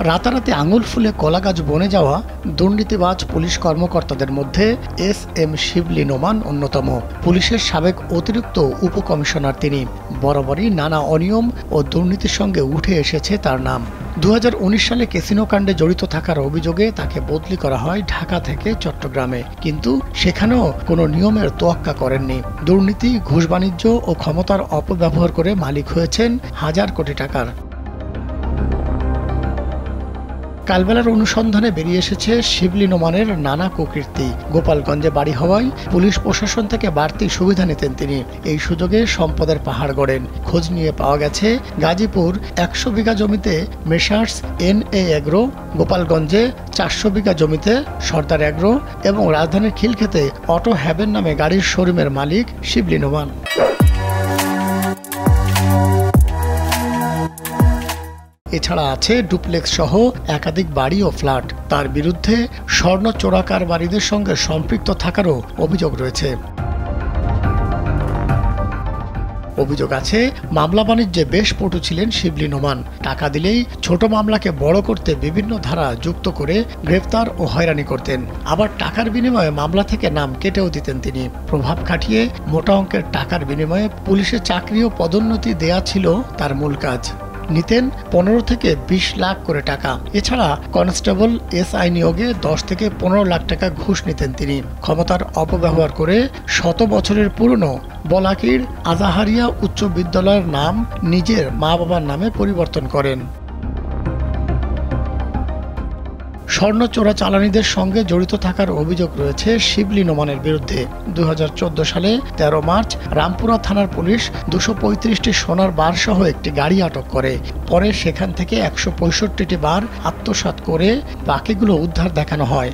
রাতারাতি আঙুল ফুলে কলাগাছ বনে যাওয়া দুর্নীতিবাজ পুলিশ কর্মকর্তাদের মধ্যে এস.এম. শিবলী নোমান অন্যতম। পুলিশের সাবেক অতিরিক্ত উপকমিশনার তিনি। বরাবরই নানা অনিয়ম ও দুর্নীতির সঙ্গে উঠে এসেছে তার নাম। 2019 সালে ক্যাসিনো কাণ্ডে জড়িত থাকার অভিযোগে তাকে বদলি করা হয় ঢাকা থেকে চট্টগ্রামে, কিন্তু সেখানেও কোনো নিয়মের তোয়াক্কা করেননি। দুর্নীতি, ঘুষ বাণিজ্য ও ক্ষমতার অপব্যবহার করে মালিক হয়েছেন হাজার কোটি টাকার। কালবেলার অনুসন্ধানে বেরিয়ে এসেছে শিবলী নোমানের নানা কুকীর্তি। গোপালগঞ্জে বাড়ি হওয়ায় পুলিশ প্রশাসন থেকে বাড়তি সুবিধা নিতেন তিনি। এই সুযোগে সম্পদের পাহাড় গড়েন। খোঁজ নিয়ে পাওয়া গেছে গাজীপুর 100 বিঘা জমিতে মেসার্স এন.এ. এগ্রো, গোপালগঞ্জে 400 বিঘা জমিতে সর্দার এগ্রো এবং রাজধানীর খিলক্ষেতে অটো হ্যাভেন নামে গাড়ির শোরুমের মালিক শিবলী নোমান। এছাড়া আছে ডুপ্লেক্স সহ একাধিক বাড়ি ও ফ্ল্যাট। তার বিরুদ্ধে স্বর্ণ চোরা কারবারিদের সঙ্গে সম্পৃক্ত থাকারও অভিযোগ রয়েছে। অভিযোগ আছে মামলা বাণিজ্যে বেশ পটু ছিলেন শিবলী নোমান। টাকা দিলেই ছোট মামলাকে বড় করতে বিভিন্ন ধারা যুক্ত করে গ্রেফতার ও হয়রানি করতেন। আবার টাকার বিনিময়ে মামলা থেকে নাম কেটেও দিতেন তিনি। প্রভাব খাটিয়ে মোটা অঙ্কের টাকার বিনিময়ে পুলিশের চাকরি ও পদোন্নতি দেয়া ছিল তার মূল কাজ। নিতেন 15 থেকে 20 লাখ করে টাকা। এছাড়া কনস্টেবল এসআই নিয়োগে 10 থেকে 15 লাখ টাকা ঘুষ নিতেন তিনি। ক্ষমতার অপব্যবহার করে 100 বছরের পুরনো বলাকির আজাহারিয়া উচ্চ বিদ্যালয়ের নাম নিজের মা বাবার নামে পরিবর্তন করেন। স্বর্ণ চোরাচালানিদের সঙ্গে জড়িত থাকার অভিযোগ রয়েছে শিবলী নোমানের বিরুদ্ধে। 2014 সালে 13 মার্চ রামপুরা থানার পুলিশ 235টি সোনার বার সহ একটি গাড়ি আটক করে। পরে সেখান থেকে 165টি বার আত্মসাৎ করে বাকিগুলো উদ্ধার দেখানো হয়।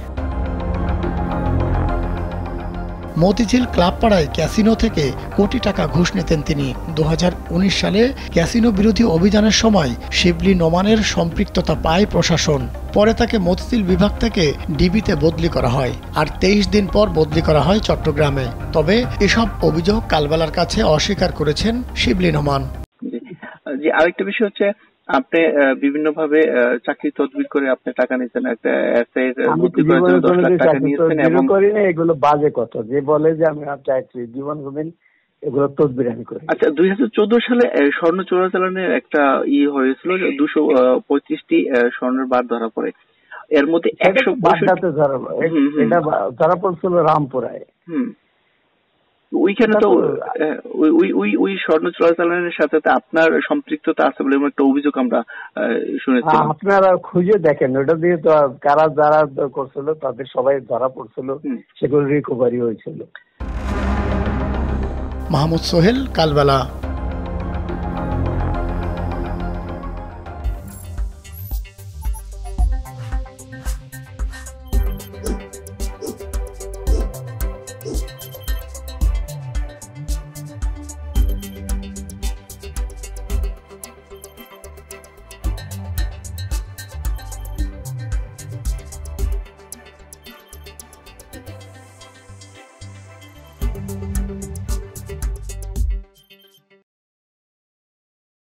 মতিঝিল ক্লাবপাড়ায় ক্যাসিনো থেকে কোটি টাকা ঘুষ নিতেন তিনি। 2019 সালে ক্যাসিনো বিরোধী অভিযানের সময় শিবলী নোমানের সম্পৃক্ততা পায় প্রশাসন। পরে তাকে মতিঝিল বিভাগ থেকে ডিবিতে বদলি করা হয়, আর 23 দিন পর বদলি করা হয় চট্টগ্রামে। তবে এসব অভিযোগ কালবেলার কাছে অস্বীকার করেছেন শিবলী নোমান। আরেকটা বিষয় হচ্ছে, আপনি বিভিন্ন ভাবে চাকরি তদবির করে আপনি টাকা নিচ্ছেন, একটা বদলি করার জন্য 10 লাখ টাকা নিয়েছেন এবং এগুলো বাজে কথা। যে বলে যে আমি চাকরি জীবন কোনদিন এগুলো তদবির আমি করি। আচ্ছা, 2014 সালে স্বর্ণ চোরাচালানের একটা হয়েছিল, 235টি স্বর্ণের বার ধরা পড়ে। এর মধ্যে 165 ধরা পড়ছিল রামপুরায়। ওইখানে তো ওই স্বর্ণ চোরাচালানের সাথে আপনার সম্পৃক্ততা আছে বলে একটা অভিযোগ আমরা শুনেছি। আপনারা খুঁজে দেখেন, ওটা দিয়ে তো কারা যারা করছিল তাদের সবাই ধরা পড়ছিল, সেগুলো রিকভারি হয়েছিল। মাহমুদ সোহেল, কালবেলা।